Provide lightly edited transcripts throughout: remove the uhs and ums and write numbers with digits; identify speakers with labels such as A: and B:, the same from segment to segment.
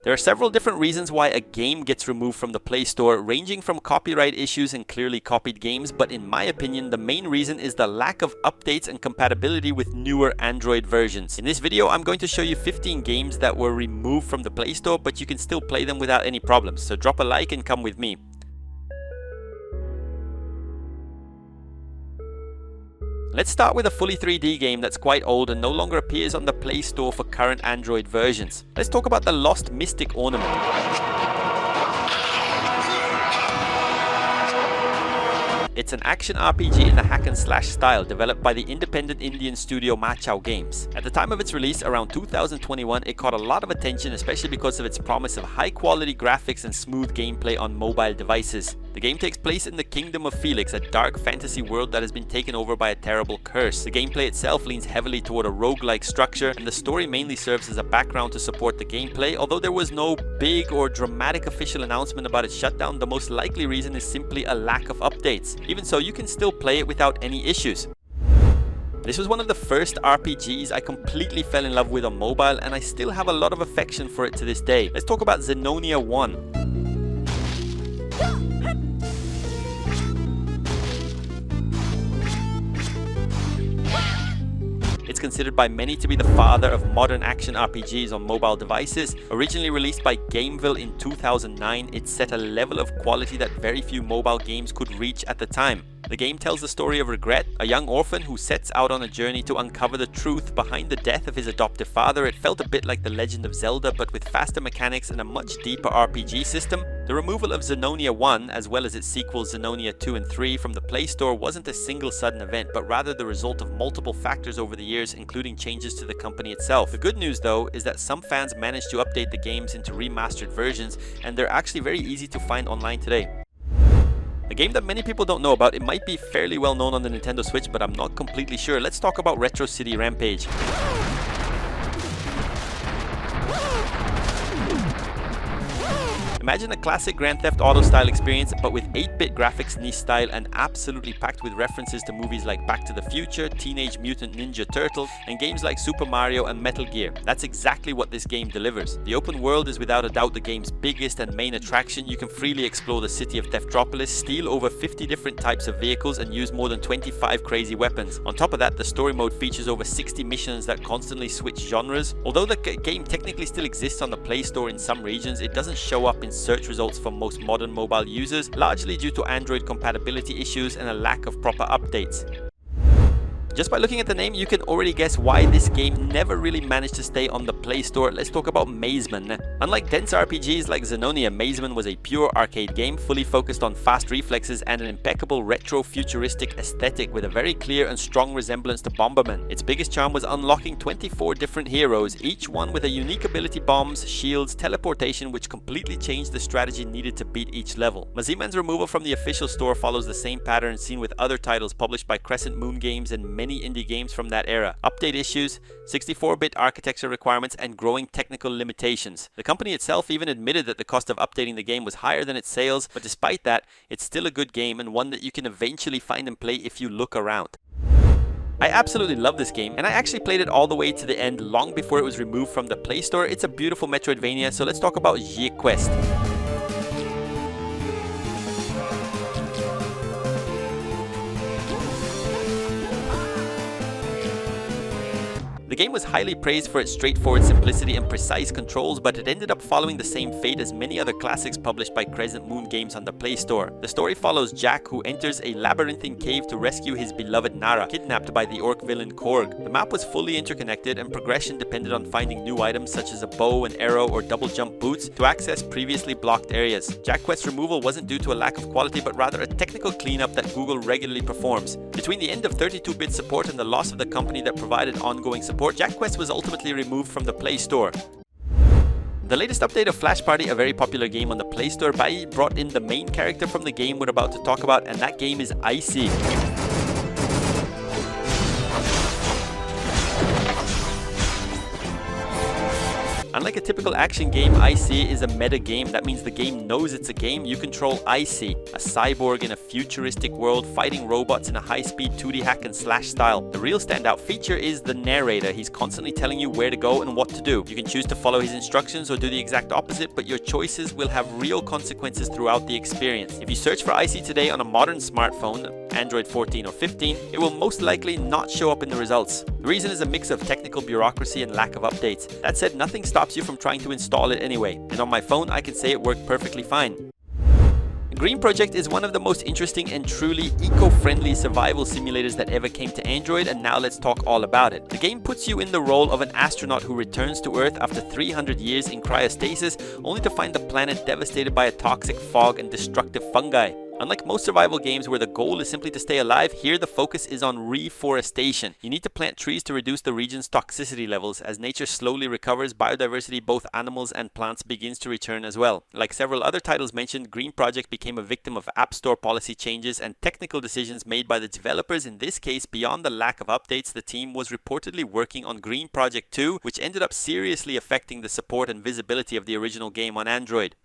A: There are several different reasons why a game gets removed from the Play Store, ranging from copyright issues and clearly copied games, but in my opinion, the main reason is the lack of updates and compatibility with newer Android versions. In this video, I'm going to show you 15 games that were removed from the Play Store, but you can still play them without any problems, so drop a like and come with me. Let's start with a fully 3D game that's quite old and no longer appears on the Play Store for current Android versions. Let's talk about the Lost Mystic Ornament. It's an action RPG in the hack and slash style developed by the independent Indian studio MAZEMAN Games. At the time of its release around 2021, it caught a lot of attention, especially because of its promise of high quality graphics and smooth gameplay on mobile devices. The game takes place in the Kingdom of Felix, a dark fantasy world that has been taken over by a terrible curse. The gameplay itself leans heavily toward a roguelike structure, and the story mainly serves as a background to support the gameplay. Although there was no big or dramatic official announcement about its shutdown, the most likely reason is simply a lack of updates. Even so, you can still play it without any issues. This was one of the first RPGs I completely fell in love with on mobile, and I still have a lot of affection for it to this day. Let's talk about ZENONIA 1. It's considered by many to be the father of modern action RPGs on mobile devices. Originally released by Gameville in 2009, it set a level of quality that very few mobile games could reach at the time. The game tells the story of Regret, a young orphan who sets out on a journey to uncover the truth behind the death of his adoptive father. It felt a bit like The Legend of Zelda, but with faster mechanics and a much deeper RPG system. The removal of ZENONIA 1, as well as its sequels ZENONIA 2 and 3 from the Play Store, wasn't a single sudden event, but rather the result of multiple factors over the years, including changes to the company itself. The good news though is that some fans managed to update the games into remastered versions, and they're actually very easy to find online today. A game that many people don't know about. It might be fairly well known on the Nintendo Switch, but I'm not completely sure. Let's talk about Retro City Rampage. Imagine a classic Grand Theft Auto style experience, but with 8-bit graphics, niche style, and absolutely packed with references to movies like Back to the Future, Teenage Mutant Ninja Turtles, and games like Super Mario and Metal Gear. That's exactly what this game delivers. The open world is without a doubt the game's biggest and main attraction. You can freely explore the city of Theftropolis, steal over 50 different types of vehicles, and use more than 25 crazy weapons. On top of that, the story mode features over 60 missions that constantly switch genres. Although the game technically still exists on the Play Store in some regions, it doesn't show up in search results for most modern mobile users, largely due to Android compatibility issues and a lack of proper updates. Just by looking at the name, you can already guess why this game never really managed to stay on the Play Store. Let's talk about MAZEMAN. Unlike dense RPGs like ZENONIA, MAZEMAN was a pure arcade game, fully focused on fast reflexes and an impeccable retro-futuristic aesthetic with a very clear and strong resemblance to Bomberman. Its biggest charm was unlocking 24 different heroes, each one with a unique ability: bombs, shields, teleportation, which completely changed the strategy needed to beat each level. MAZEMAN's removal from the official store follows the same pattern seen with other titles published by Crescent Moon Games and many indie games from that era. Update issues, 64-bit architecture requirements, and growing technical limitations. The company itself even admitted that the cost of updating the game was higher than its sales, but despite that, it's still a good game and one that you can eventually find and play if you look around. I absolutely love this game, and I actually played it all the way to the end long before it was removed from the Play Store. It's a beautiful Metroidvania, so let's talk about JACKQUEST. The game was highly praised for its straightforward simplicity and precise controls, but it ended up following the same fate as many other classics published by Crescent Moon Games on the Play Store. The story follows Jack, who enters a labyrinthine cave to rescue his beloved Nara, kidnapped by the orc villain Korg. The map was fully interconnected, and progression depended on finding new items such as a bow, an arrow, or double jump boots to access previously blocked areas. JACKQuest's removal wasn't due to a lack of quality, but rather a technical cleanup that Google regularly performs. Between the end of 32-bit support and the loss of the company that provided ongoing support, JACKQuest was ultimately removed from the Play Store. The latest update of Flash Party, a very popular game on the Play Store, brought in the main character from the game we're about to talk about, and that game is ICEY. Unlike a typical action game, ICEY is a meta game. That means the game knows it's a game. You control ICEY, a cyborg in a futuristic world fighting robots in a high-speed 2D hack and slash style. The real standout feature is the narrator. He's constantly telling you where to go and what to do. You can choose to follow his instructions or do the exact opposite, but your choices will have real consequences throughout the experience. If you search for ICEY today on a modern smartphone, Android 14 or 15, it will most likely not show up in the results. The reason is a mix of technical bureaucracy and lack of updates. That said, nothing stops you from trying to install it anyway, and on my phone I can say it worked perfectly fine. Green Project is one of the most interesting and truly eco-friendly survival simulators that ever came to Android, and now let's talk all about it. The game puts you in the role of an astronaut who returns to Earth after 300 years in cryostasis, only to find the planet devastated by a toxic fog and destructive fungi. Unlike most survival games where the goal is simply to stay alive, here the focus is on reforestation. You need to plant trees to reduce the region's toxicity levels. As nature slowly recovers, biodiversity, both animals and plants, begins to return as well. Like several other titles mentioned, Green Project became a victim of App Store policy changes and technical decisions made by the developers. In this case, beyond the lack of updates, the team was reportedly working on Green Project 2, which ended up seriously affecting the support and visibility of the original game on Android.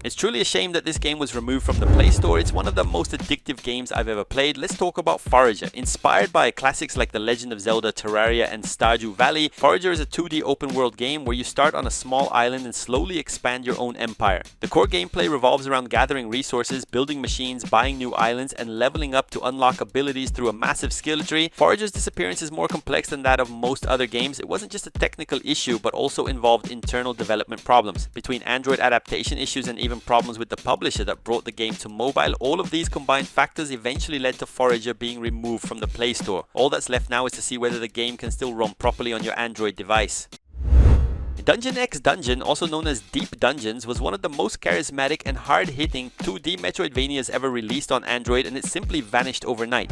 A: It's truly a shame that this game was removed from the Play Store. It's one of the most addictive games I've ever played. Let's talk about Forager. Inspired by classics like The Legend of Zelda, Terraria and Stardew Valley, Forager is a 2D open world game where you start on a small island and slowly expand your own empire. The core gameplay revolves around gathering resources, building machines, buying new islands, and leveling up to unlock abilities through a massive skill tree. Forager's disappearance is more complex than that of most other games. It wasn't just a technical issue, but also involved internal development problems. Between Android adaptation issues and even problems with the publisher that brought the game to mobile, all of these combined factors eventually led to Forager being removed from the Play Store. All that's left now is to see whether the game can still run properly on your Android device. Dungeon X Dungeon, also known as Deep Dungeons, was one of the most charismatic and hard-hitting 2D Metroidvanias ever released on Android, and it simply vanished overnight.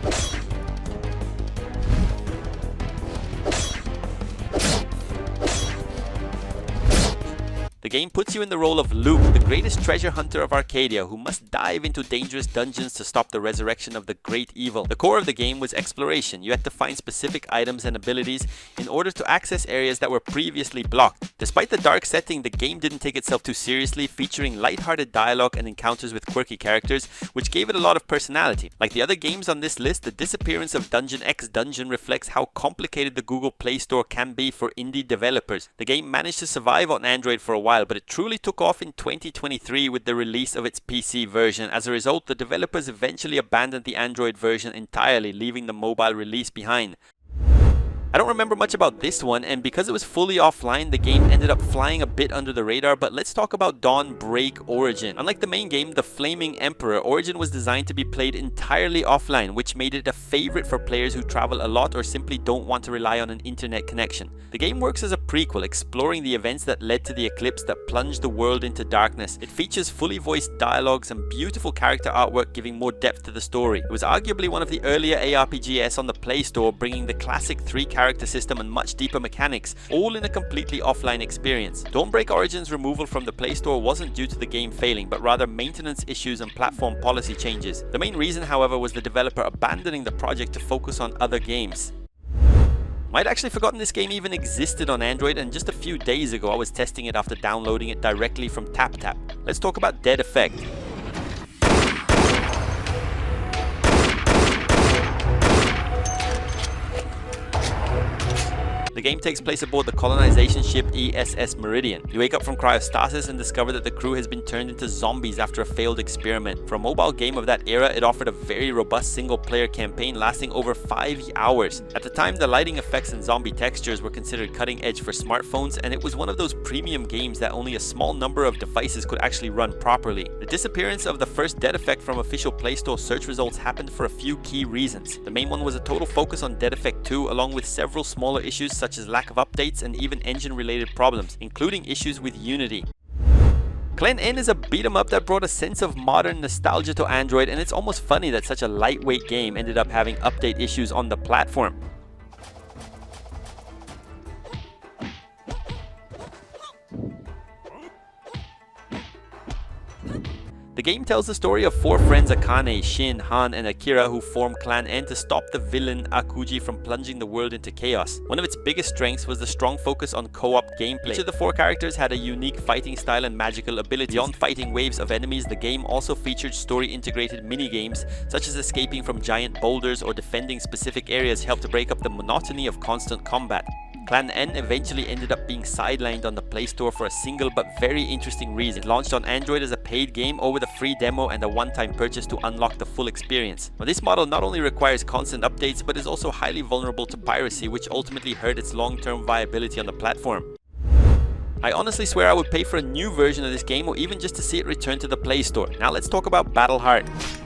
A: The game puts you in the role of Luke, the greatest treasure hunter of Arcadia, who must dive into dangerous dungeons to stop the resurrection of the great evil. The core of the game was exploration. You had to find specific items and abilities in order to access areas that were previously blocked. Despite the dark setting, the game didn't take itself too seriously, featuring lighthearted dialogue and encounters with quirky characters, which gave it a lot of personality. Like the other games on this list, the disappearance of Dungeon X Dungeon reflects how complicated the Google Play Store can be for indie developers. The game managed to survive on Android for a while, but it truly took off in 2023 with the release of its PC version. As a result, the developers eventually abandoned the Android version entirely, leaving the mobile release behind. I don't remember much about this one, and because it was fully offline, the game ended up flying a bit under the radar, but let's talk about Dawn Break Origin. Unlike the main game, The Flaming Emperor, Origin was designed to be played entirely offline, which made it a favorite for players who travel a lot or simply don't want to rely on an internet connection. The game works as a prequel, exploring the events that led to the eclipse that plunged the world into darkness. It features fully voiced dialogues and beautiful character artwork, giving more depth to the story. It was arguably one of the earlier ARPGs on the Play Store, bringing the classic three-character system and much deeper mechanics, all in a completely offline experience. Dawnbreak Origin's removal from the Play Store wasn't due to the game failing, but rather maintenance issues and platform policy changes. The main reason, however, was the developer abandoning the project to focus on other games. I'd actually forgotten this game even existed on Android, and just a few days ago I was testing it after downloading it directly from TapTap. Let's talk about Dead Effect. The game takes place aboard the colonization ship ESS Meridian. You wake up from cryostasis and discover that the crew has been turned into zombies after a failed experiment. For a mobile game of that era, it offered a very robust single-player campaign lasting over 5 hours. At the time, the lighting effects and zombie textures were considered cutting-edge for smartphones, and it was one of those premium games that only a small number of devices could actually run properly. The disappearance of the first Dead Effect from official Play Store search results happened for a few key reasons. The main one was a total focus on Dead Effect 2, along with several smaller issues such as lack of updates and even engine-related problems, including issues with Unity. Clan N is a beat-em up that brought a sense of modern nostalgia to Android, and it's almost funny that such a lightweight game ended up having update issues on the platform. The game tells the story of 4 friends Akane, Shin, Han, and Akira who form Clan N to stop the villain Akuji from plunging the world into chaos. One of its biggest strengths was the strong focus on co-op gameplay. Each of the 4 characters had a unique fighting style and magical ability. Beyond fighting waves of enemies, the game also featured story-integrated mini-games such as escaping from giant boulders or defending specific areas helped to break up the monotony of constant combat. Clan N eventually ended up being sidelined on the Playstore for a single but very interesting reason. It launched on Android as a paid game or with a free demo and a one-time purchase to unlock the full experience. Now, this model not only requires constant updates but is also highly vulnerable to piracy, which ultimately hurt its long-term viability on the platform. I honestly swear I would pay for a new version of this game or even just to see it return to the Play Store. Now let's talk about BATTLEHEARTH.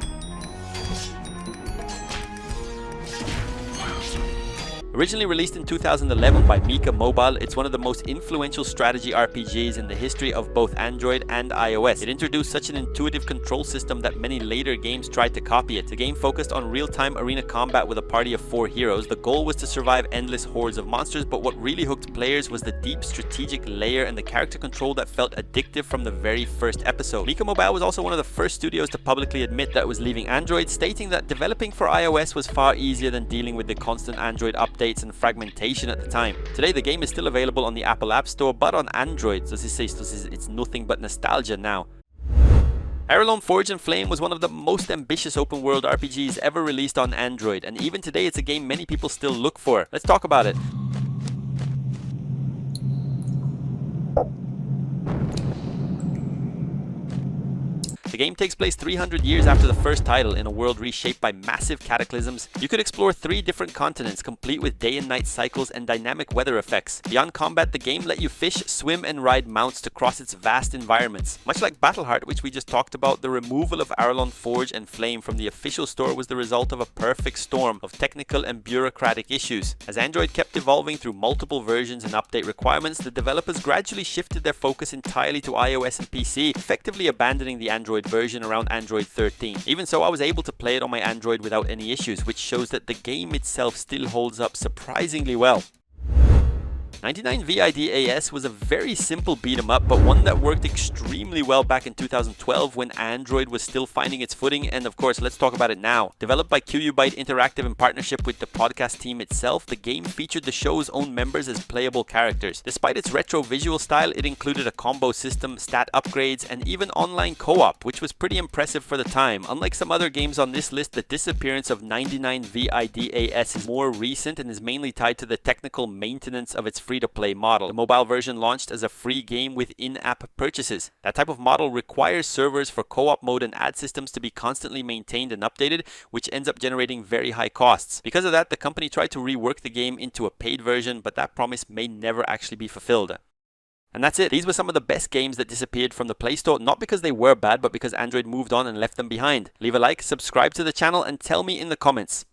A: Originally released in 2011 by Mika Mobile, it's one of the most influential strategy RPGs in the history of both Android and iOS. It introduced such an intuitive control system that many later games tried to copy it. The game focused on real-time arena combat with a party of 4 heroes. The goal was to survive endless hordes of monsters, but what really hooked players was the deep strategic layer and the character control that felt addictive from the very first episode. Mika Mobile was also one of the first studios to publicly admit that it was leaving Android, stating that developing for iOS was far easier than dealing with the constant Android updates and fragmentation at the time. Today the game is still available on the Apple App Store, but on Android, so it's nothing but nostalgia now. ARALON Forge and Flame was one of the most ambitious open world RPGs ever released on Android, and even today it's a game many people still look for. Let's talk about it. The game takes place 300 years after the first title in a world reshaped by massive cataclysms. You could explore 3 different continents, complete with day and night cycles and dynamic weather effects. Beyond combat, the game let you fish, swim and ride mounts to cross its vast environments. Much like BATTLEHEARTH, which we just talked about, the removal of ARALON Forge and Flame from the official store was the result of a perfect storm of technical and bureaucratic issues. As Android kept evolving through multiple versions and update requirements, the developers gradually shifted their focus entirely to iOS and PC, effectively abandoning the Android version around Android 13. Even so, I was able to play it on my Android without any issues, which shows that the game itself still holds up surprisingly well. 99 VIDAS was a very simple beat 'em up, but one that worked extremely well back in 2012 when Android was still finding its footing, and of course let's talk about it now. Developed by QUByte Interactive in partnership with the podcast team itself, the game featured the show's own members as playable characters. Despite its retro visual style, it included a combo system, stat upgrades, and even online co-op, which was pretty impressive for the time. Unlike some other games on this list, the disappearance of 99 VIDAS is more recent and is mainly tied to the technical maintenance of its free-to-play model. The mobile version launched as a free game with in-app purchases. That type of model requires servers for co-op mode and ad systems to be constantly maintained and updated, which ends up generating very high costs. Because of that, the company tried to rework the game into a paid version, but that promise may never actually be fulfilled. And that's it. These were some of the best games that disappeared from the Play Store, not because they were bad, but because Android moved on and left them behind. Leave a like, subscribe to the channel, and tell me in the comments.